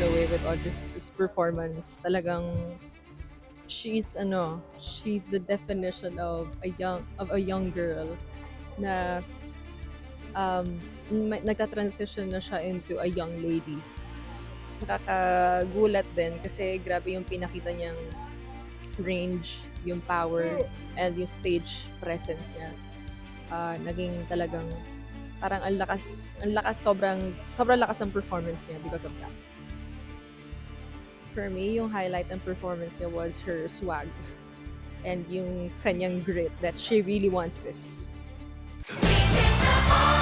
blown away with Audrey's performance. Talagang she's the definition of a young girl na nagta-transition na siya into a young lady. Nakakagulat din kasi grabe yung pinakita niyang range, yung power, and yung stage presence niya. Naging talagang parang ang lakas, sobrang lakas ng performance niya because of that. For me, yung highlight ng performance niya was her swag and yung kanyang grit that she really wants this. This is the